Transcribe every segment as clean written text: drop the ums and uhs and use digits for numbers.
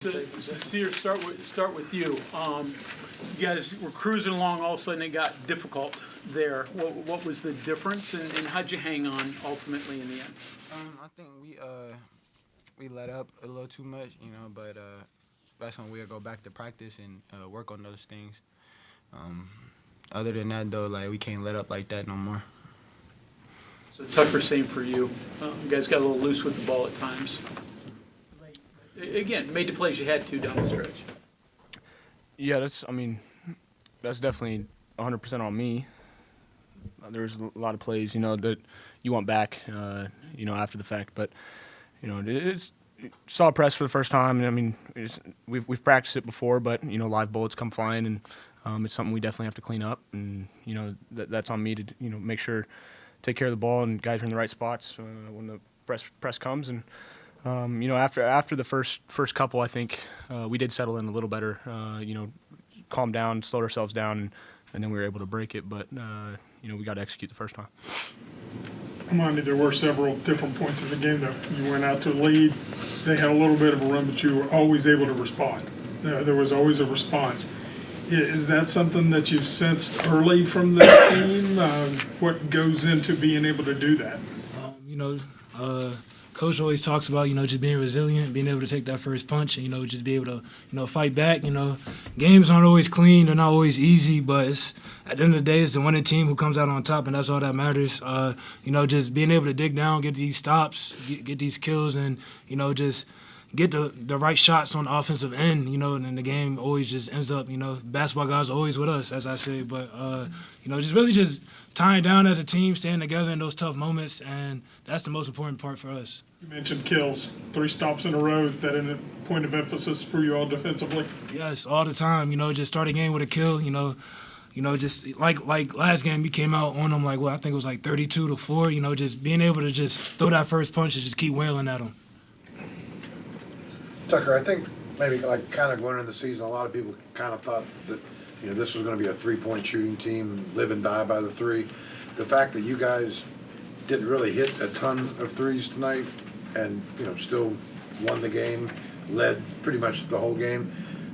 Sencire, start with you. You guys were cruising along, all of a sudden it got difficult there. What was the difference, and how'd you hang on ultimately in the end? I think we let up a little too much, but that's when we'll go back to practice and work on those things. Other than that, though, we can't let up like that no more. So Tucker, same for you. You guys got a little loose with the ball at times. Again, made the plays you had to down the stretch. Yeah, that's definitely 100% on me. There was a lot of plays, that you want back, after the fact. But, it's saw press for the first time. And, we've practiced it before, but, live bullets come flying, and it's something we definitely have to clean up. And, that's on me to, make sure, take care of the ball and guys are in the right spots when the press comes. And, after the first couple, I think we did settle in a little better. Calm down, slowed ourselves down, and then we were able to break it. But we got to execute the first time. Amani, there were several different points in the game that you went out to lead. They had a little bit of a run, but you were always able to respond. There was always a response. Is that something that you've sensed early from this team? What goes into being able to do that? Coach always talks about, just being resilient, being able to take that first punch, and, just be able to, fight back. Games aren't always clean, they're not always easy, but at the end of the day, it's the winning team who comes out on top, and that's all that matters. Just being able to dig down, get these stops, get these kills, and, just get the right shots on the offensive end, and then the game always just ends up, basketball guys are always with us, as I say, but, just tying down as a team, staying together in those tough moments, and that's the most important part for us. You mentioned kills, 3 stops in a row. Is that a point of emphasis for you all defensively? Yes, all the time. Just start a game with a kill. Just like last game, we came out on them I think it was 32-4. Just being able to just throw that first punch and just keep wailing at them. Tucker, I think maybe kind of going into the season, a lot of people kind of thought that this was going to be a 3-point shooting team, live and die by the 3. The fact that you guys didn't really hit a ton of threes tonight, and still won the game, led pretty much the whole game.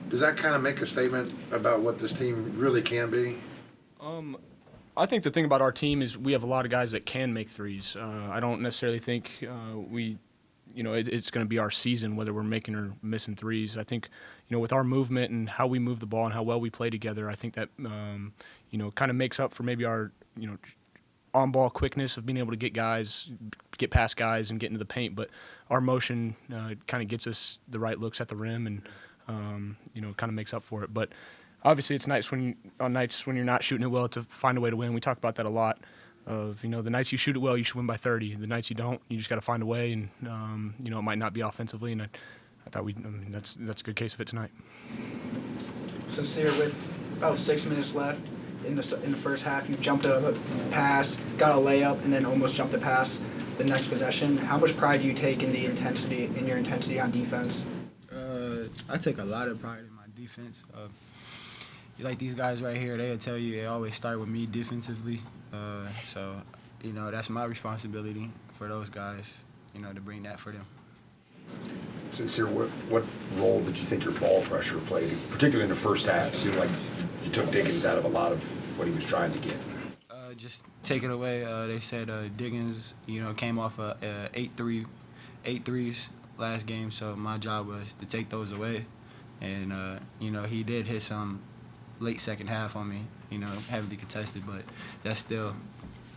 Does that kind of make a statement about what this team really can be? I think the thing about our team is we have a lot of guys that can make threes. I don't necessarily think it's going to be our season whether we're making or missing threes. I think with our movement and how we move the ball and how well we play together, I think that kind of makes up for maybe our on-ball quickness of being able to get past guys and get into the paint, but our motion kind of gets us the right looks at the rim and kind of makes up for it. But obviously it's nice on nights when you're not shooting it well to find a way to win. We talk about that a lot of, the nights you shoot it well, you should win by 30. The nights you don't, you just got to find a way, and it might not be offensively, and I thought that's a good case of it tonight. Sencire, with about 6 minutes left in the first half, you jumped a pass, got a layup, and then almost jumped a pass the next possession. How much pride do you take in your intensity on defense? I take a lot of pride in my defense. Like these guys right here, they'll tell you they always start with me defensively. So that's my responsibility for those guys, to bring that for them. Sencire, what role did you think your ball pressure played, particularly in the first half? It seemed like you took Diggins out of a lot of what he was trying to get. Just take it away. They said Diggins, came off 8 threes last game, so my job was to take those away. And, he did hit some late second half on me, heavily contested, but that's still,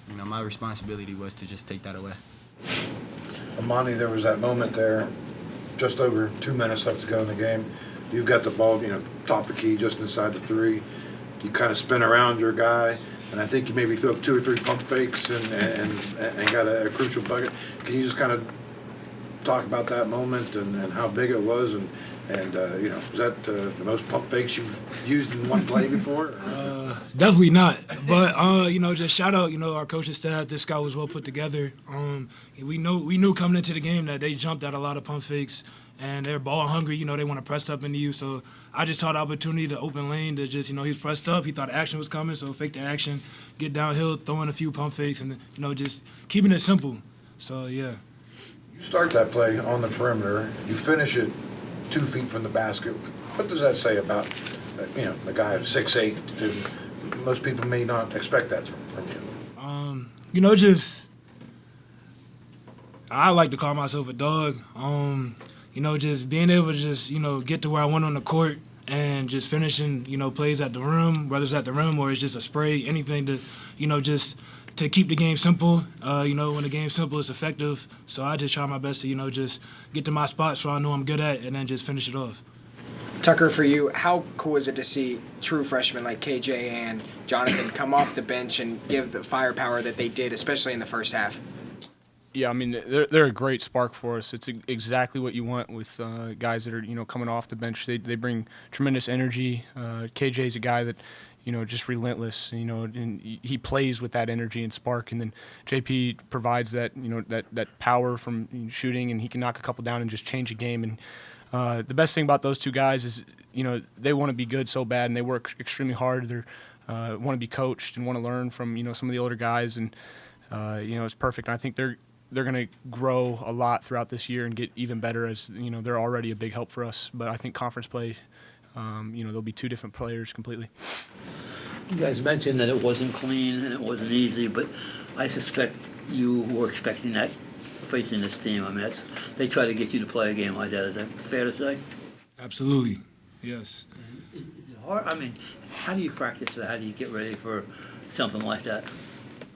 my responsibility was to just take that away. Amani, there was that moment there, just over 2 minutes left to go in the game. You've got the ball, top the key, just inside the 3. You kind of spin around your guy, and I think you maybe threw up 2 or 3 pump fakes and got a crucial bucket. Can you just kind of talk about that moment and how big it was, and was that the most pump fakes you've used in one play before? Definitely not. But just shout out, our coaching staff. This guy was well put together. We knew coming into the game that they jumped at a lot of pump fakes, and they're ball hungry. They want to press up into you. So I just saw the opportunity to open lane to just, he was pressed up. He thought action was coming, so fake the action, get downhill, throw in a few pump fakes, and just keeping it simple. So yeah. You start that play on the perimeter. You finish it 2 feet from the basket. What does that say about, the guy who's 6'8"? Most people may not expect that from you. Just I like to call myself a dog. Just being able to just, get to where I want on the court and just finishing, plays at the rim, whether it's at the rim or it's just a spray, anything to, just to keep the game simple. When the game's simple, it's effective. So I just try my best to, just get to my spots so I know I'm good at and then just finish it off. Tucker, for you, how cool is it to see true freshmen like KJ and Jonathan come off the bench and give the firepower that they did, especially in the first half? Yeah, I mean, they're a great spark for us. It's exactly what you want with guys that are, coming off the bench. They bring tremendous energy. KJ's a guy that, just relentless, and he plays with that energy and spark. And then JP provides that, that power from shooting, and he can knock a couple down and just change a game. And the best thing about those two guys is, they want to be good so bad, and they work extremely hard. They want to be coached and want to learn from, some of the older guys. And, it's perfect. And I think they're going to grow a lot throughout this year and get even better as, they're already a big help for us. But I think conference play, there'll be 2 different players completely. You guys mentioned that it wasn't clean and it wasn't easy, but I suspect you were expecting that facing this team. I mean, they try to get you to play a game like that. Is that fair to say? Absolutely, yes. Is it hard? I mean, how do you practice that? How do you get ready for something like that?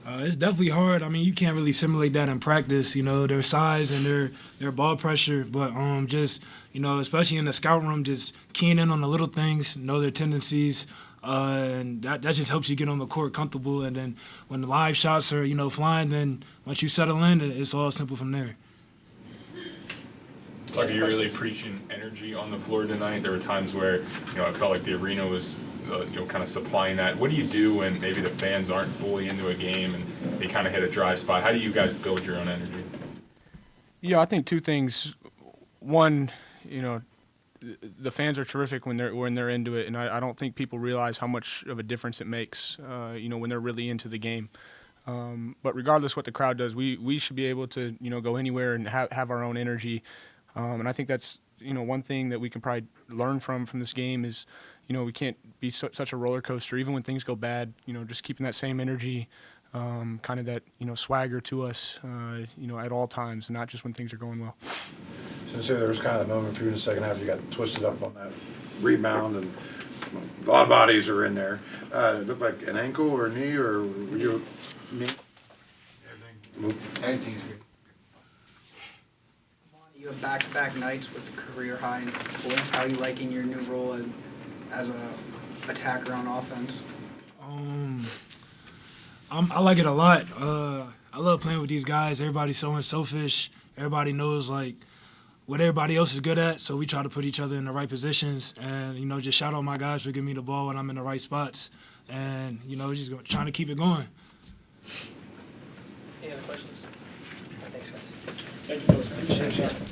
It's definitely hard. I mean, you can't really simulate that in practice, their size and their ball pressure. But just, especially in the scout room, just keying in on the little things, know their tendencies, and that just helps you get on the court comfortable. And then when the live shots are, flying, then once you settle in, it's all simple from there. Tucker, you're really preaching energy on the floor tonight. There were times where, it felt like the arena was kind of supplying that. What do you do when maybe the fans aren't fully into a game and they kind of hit a dry spot? How do you guys build your own energy? Yeah, I think 2 things. One, the fans are terrific when they're into it, and I don't think people realize how much of a difference it makes, when they're really into the game. But regardless what the crowd does, we should be able to, go anywhere and have our own energy. And I think that's, one thing that we can probably learn from this game is, we can't be such a roller coaster. Even when things go bad, just keeping that same energy, kind of that, swagger to us, at all times, and not just when things are going well. Sincere, there was kind of a moment for you in the second half. You got twisted up on that rebound, and a lot of bodies are in there. It looked like an ankle or a knee, or were you knee? Everything's great. You have back-to-back nights with career-high in points. How are you liking your new role as a attacker on offense? I like it a lot. I love playing with these guys. Everybody's so unselfish. Everybody knows what everybody else is good at, so we try to put each other in the right positions. And just shout out my guys for giving me the ball when I'm in the right spots. And just trying to keep it going. Any other questions? Thanks, guys. Thank you, Coach. Appreciate it.